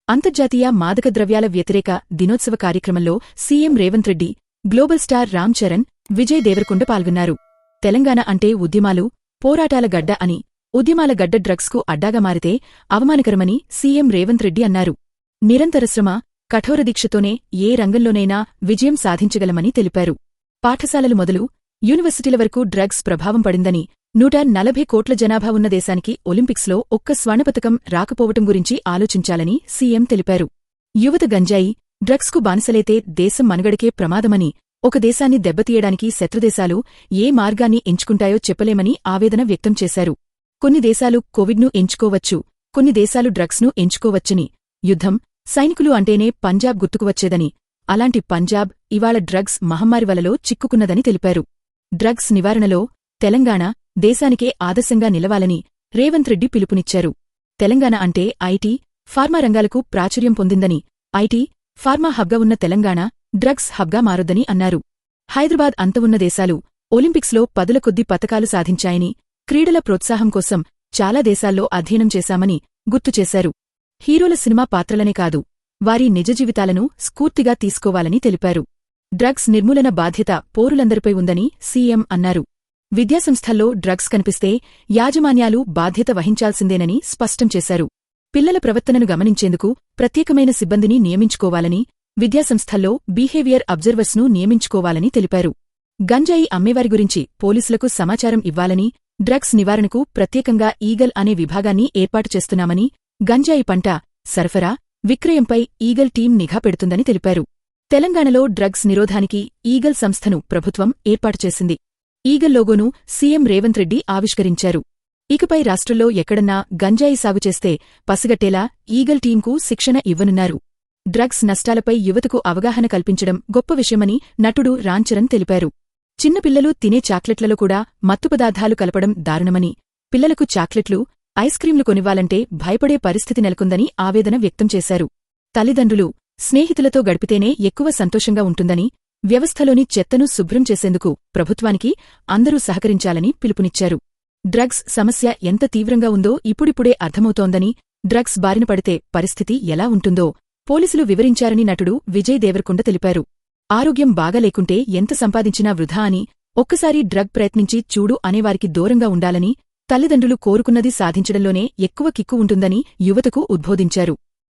అంతర్జాతీయ మాదక ద్రవ్యాల వ్యతిరేక దినోత్సవ కార్యక్రమంలో CM Revanth Reddy, global star Ram Charan, Vijay Deverakonda పాల్గొన్నారు. తెలంగాణ అంటే ఉద్యమాలు, పోరాటాల గడ్డ అని, ఉద్యమాల గడ్డ డ్రగ్స్కు అడ్డాగా మారితే అవమానకరమని సీఎం రేవంత్ రెడ్డి అన్నారు. నిరంతర శ్రమ, కఠోర దీక్షతోనే ఏ రంగంలోనైనా విజయం సాధించగలమని తెలిపారు. పాఠశాలలు మొదలు యూనివర్సిటీల వరకు డ్రగ్స్ ప్రభావం పడిందని, 140 కోట్ల జనాభా ఉన్న దేశానికి ఒలింపిక్స్లో ఒక్క స్వర్ణపతకం రాకపోవటం గురించి ఆలోచించాలని సీఎం తెలిపారు. యువత గంజాయి, డ్రగ్స్కు బానిసలైతే దేశం మనుగడకే ప్రమాదమని, ఒక దేశాన్ని దెబ్బతీయడానికి శత్రుదేశాలు ఏ మార్గాన్ని ఎంచుకుంటాయో చెప్పలేమని ఆవేదన వ్యక్తం చేశారు. కొన్ని దేశాలు కోవిడ్ను ఎంచుకోవచ్చు, కొన్ని దేశాలు డ్రగ్స్ను ఎంచుకోవచ్చని, యుద్ధం, సైనికులు అంటేనే పంజాబ్ గుర్తుకువచ్చేదని, అలాంటి పంజాబ్ ఇవాళ డ్రగ్స్ మహమ్మారి వలలో చిక్కుకున్నదని తెలిపారు. డ్రగ్స్ నివారణలో తెలంగాణ దేశానికే ఆదర్శంగా నిలవాలని రేవంత్ రెడ్డి పిలుపునిచ్చారు. తెలంగాణ అంటే ఐటీ, ఫార్మా రంగాలకు ప్రాచుర్యం పొందిందని, ఐటీ, ఫార్మా హబ్గా ఉన్న తెలంగాణ డ్రగ్స్ హబ్గా మారొద్దని అన్నారు. హైదరాబాద్ అంత ఉన్న దేశాలు ఒలింపిక్స్లో పదుల కొద్దీ పతకాలు సాధించాయని, క్రీడల ప్రోత్సాహం కోసం చాలా దేశాల్లో అధ్యయనం చేశామని గుర్తుచేశారు. హీరోల సినిమా పాత్రలనే కాదు, వారి నిజ జీవితాలను స్ఫూర్తిగా తీసుకోవాలని తెలిపారు. డ్రగ్స్ నిర్మూలన బాధ్యత పౌరులందరిపై ఉందని సీఎం అన్నారు. విద్యాసంస్థల్లో డ్రగ్స్ కనిపిస్తే యాజమాన్యాలు బాధ్యత వహించాల్సిందేనని స్పష్టం చేశారు. పిల్లల ప్రవర్తనను గమనించేందుకు ప్రత్యేకమైన సిబ్బందిని నియమించుకోవాలని, విద్యాసంస్థల్లో బిహేవియర్ అబ్జర్వర్స్ను నియమించుకోవాలని తెలిపారు. గంజాయి అమ్మేవారి గురించి పోలీసులకు సమాచారం ఇవ్వాలని, డ్రగ్స్ నివారణకు ప్రత్యేకంగా ఈగల్ అనే విభాగాన్ని ఏర్పాటు చేస్తున్నామని, గంజాయి పంట, సరఫరా, విక్రయంపై ఈగల్ టీం నిఘా పెడుతుందని తెలిపారు. తెలంగాణలో డ్రగ్స్ నిరోధానికి ఈగల్ సంస్థను ప్రభుత్వం ఏర్పాటు చేసింది. ఈగల్ లోగోను సీఎం రేవంత్ రెడ్డి ఆవిష్కరించారు. ఇకపై రాష్ట్రంలో ఎక్కడన్నా గంజాయి సాగు చేస్తే పసిగట్టేలా ఈగల్ టీంకు శిక్షణ ఇవ్వనున్నారు. డ్రగ్స్ నష్టాలపై యువతకు అవగాహన కల్పించడం గొప్ప విషయమని నటుడు రామ్ చరణ్ తెలిపారు. చిన్నపిల్లలు తినే చాక్లెట్లలో కూడా మత్తు పదార్థాలు కలపడం దారుణమని, పిల్లలకు చాక్లెట్లు, ఐస్క్రీంలు కొనివ్వాలంటే భయపడే పరిస్థితి నెలకొందని ఆవేదన వ్యక్తం చేశారు. తల్లిదండ్రులు, స్నేహితులతో గడిపితేనే ఎక్కువ సంతోషంగా ఉంటుందని, వ్యవస్థలోని చెత్తను శుభ్రం చేసేందుకు ప్రభుత్వానికి అందరూ సహకరించాలని పిలుపునిచ్చారు. డ్రగ్స్ సమస్య ఎంత తీవ్రంగా ఉందో ఇప్పుడిప్పుడే అర్థమవుతోందని, డ్రగ్స్ బారిన పడితే పరిస్థితి ఎలా ఉంటుందో పోలీసులు వివరించారని నటుడు విజయ్ దేవరకొండ తెలిపారు. ఆరోగ్యం బాగాలేకుంటే ఎంత సంపాదించినా వృధా అని, ఒక్కసారి డ్రగ్ ప్రయత్నించి చూడు అనేవారికి దూరంగా ఉండాలని, తల్లిదండ్రులు కోరుకున్నది సాధించడంలోనే ఎక్కువ కిక్కు ఉంటుందని యువతకు ఉద్బోధించారు.